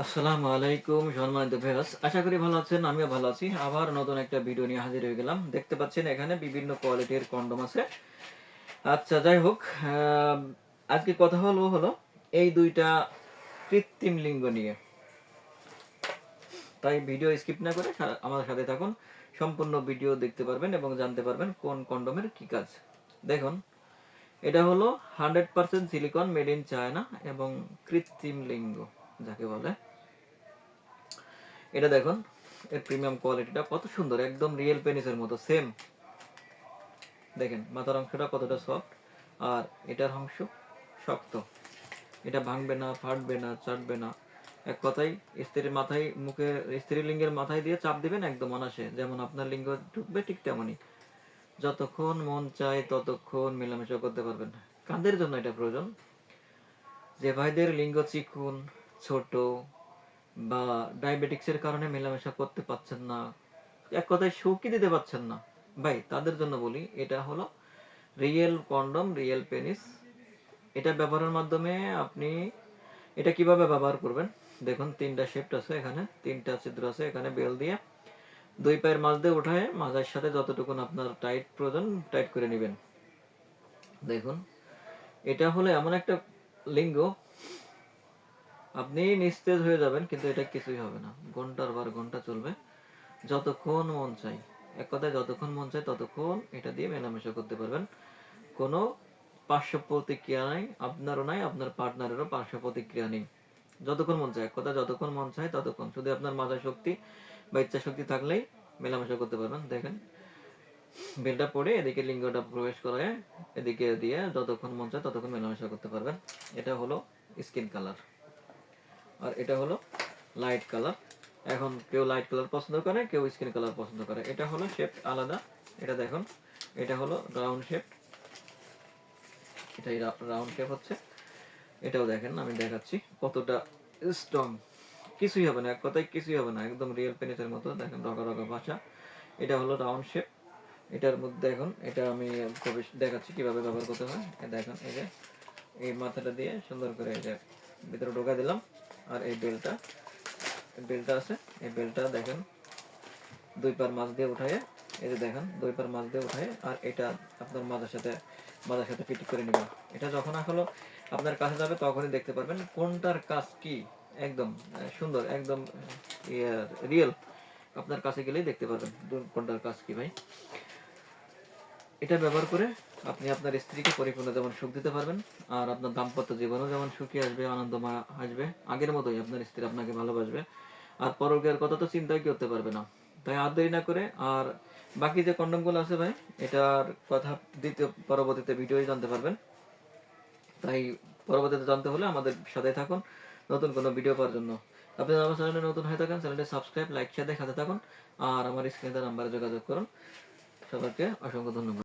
আসসালামু আলাইকুম সম্মানিত ভিউয়ার্স, আশা করি ভালো আছেন। আমিও ভালো আছি। আবার নতুন একটা ভিডিও নিয়ে হাজির হয়ে গেলাম। দেখতে পাচ্ছেন এখানে বিভিন্ন কোয়ালিটির কন্ডম আছে। আচ্ছা, যাই হোক, আজকে কথা হলো এই দুইটা কৃত্রিম লিঙ্গ নিয়ে। তাই ভিডিও স্কিপ না করে আমার সাথে থাকুন। সম্পূর্ণ ভিডিও দেখতে পারবেন এবং জানতে পারবেন কোন কন্ডমের কি কাজ। দেখুন, এটা হলো 100% সিলিকন, মেড ইন চায়না এবং কৃত্রিম লিঙ্গ যাকে বলে। এটা দেখুন, এর প্রিমিয়াম কোয়ালিটিটা কত সুন্দর, একদম রিয়েল পেনিসের মতো সেম। দেখেন মাথার অংশটা কতটা সফট, আর এটার অংশ শক্ত। এটা ভাঙবে না, ফাটবে না, চাটবে না। এক কথায় স্ত্রীর মাথায়, মুখে স্ত্রী লিঙ্গের মাথায় দিয়ে চাপ দিবেন, একদম অনাসে যেমন আপনার লিঙ্গ ঢুকবে ঠিক তেমনই। যতক্ষণ মন চায় ততক্ষণ মেলামেশা করতে পারবেন। কাদের জন্য এটা প্রয়োজন? যে ভাইদের লিঙ্গ চিকুন, ছোট, বা ডায়াবেটিক্সের কারণে মেলামেশা করতে পারছেন না, এক কথায় শৌকি দিতে পারছেন না ভাই, তাদের জন্য বলি এটা হলো রিয়েল কন্ডম, রিয়েল পেনিস। এটা ব্যবহারের মাধ্যমে আপনি এটা কিভাবে ব্যবহার করবেন দেখুন। তিনটা শেপট আছে, এখানে তিনটা ছিদ্র আছে। এখানে বেল দিয়ে দুই পায়ের মাঝ দিয়ে উঠায় মাঝের সাথে যতটুকু আপনার টাইট প্রয়োজন টাইট করে নেবেন। দেখুন, এটা হলো এমন একটা লিঙ্গ, আপনি নিস্তেজ হয়ে যাবেন কিন্তু এটা কিছুই হবে না। ঘন্টার পর ঘন্টা চলবে, যতক্ষণ মন চাই। এক কথায় যতক্ষণ মন চায় ততক্ষণ এটা দিয়ে মেলামেশা করতে পারবেন। কোনো পার্শ্ব প্রতিক্রিয়া নাই, আপনারও নাই, আপনার পার্টনারেরও পার্শ্ব প্রতিক্রিয়া নেই। যতক্ষণ মন চায়, এক কথা যতক্ষণ মন চায় ততক্ষণ, শুধু আপনার মাথায় শক্তি বা ইচ্ছা শক্তি থাকলেই মেলামেশা করতে পারবেন। দেখেন, বেলটা পড়ে এদিকে লিঙ্গটা প্রবেশ করে, এদিকে দিয়ে যতক্ষণ মন চায় ততক্ষণ মেলামেশা করতে পারবেন। এটা হলো স্কিন কালার, আর এটা হলো লাইট কালার। এখন কেউ লাইট কালার পছন্দ করে, কেউ স্কিন কালার পছন্দ করে। এটা হলো শেপ আলাদা। এটা দেখুন, এটা হলো রাউন্ড শেপ, এটাই রাউন্ড শেপ হচ্ছে। এটাও দেখেন, আমি দেখাচ্ছি কতটা স্ট্রং। কিছুই হবে না, এক কথায় কিছুই হবে না, একদম রিয়েল পেনিসের মতো। দেখেন রগা রগা ভাষা। এটা হলো রাউন্ড শেপ। এটার মধ্যে এখন এটা আমি দেখাচ্ছি কিভাবে ব্যবহার করতে হয়। দেখেন, এই যে এই মাথাটা দিয়ে সুন্দর করে এই যে ভিতরে ঢোকা দিলাম, আর এই বেলটা বেলটা আছে, এই বেলটা দেখেন দুই পার মাছ দিয়ে উঠায়, এই যে দেখেন দুই পার মাছ দিয়ে উঠায়, আর এটা আপনার মাথার সাথে ফিট করে নেবেন। এটা যখন আসলে আপনার কাছে যাবে তখনই দেখতে পারবেন কোনটার কাজ কি। একদম সুন্দর, একদম রিয়েল। আপনার কাছে গেলেই দেখতে পারবেন কোনটার কাজ কি ভাই। এটা ব্যবহার করে আপনি আপনার স্ত্রীকে পরিপূর্ণ যেমন সুখ দিতে পারবেন, আর আপনার দাম্পত্য জীবনও যেমন সুখী আসবে, আনন্দময় আসবে, আগের মতোই আপনার স্ত্রী আপনাকে ভালোবাসবে, আর পরকীয়ার কথা তো চিন্তাই করতে পারবে না। তাই আর দেরি না করে, আর বাকি যে কন্ডমগুলো আছে ভাই, এটার কথা পরবর্তীতে ভিডিও জানতে পারবেন। তাই পরবর্তীতে জানতে হলে আমাদের সাথে থাকুন নতুন কোনো ভিডিও পাওয়ার জন্য। আপনি আমার চ্যানেলে নতুন হয়ে থাকেন, চ্যানেলটি সাবস্ক্রাইব, লাইক, শেয়ার দিয়ে সাথে থাকুন, আর আমার স্ক্রিনে নাম্বারে যোগাযোগ করুন। সবাইকে অসংখ্য ধন্যবাদ।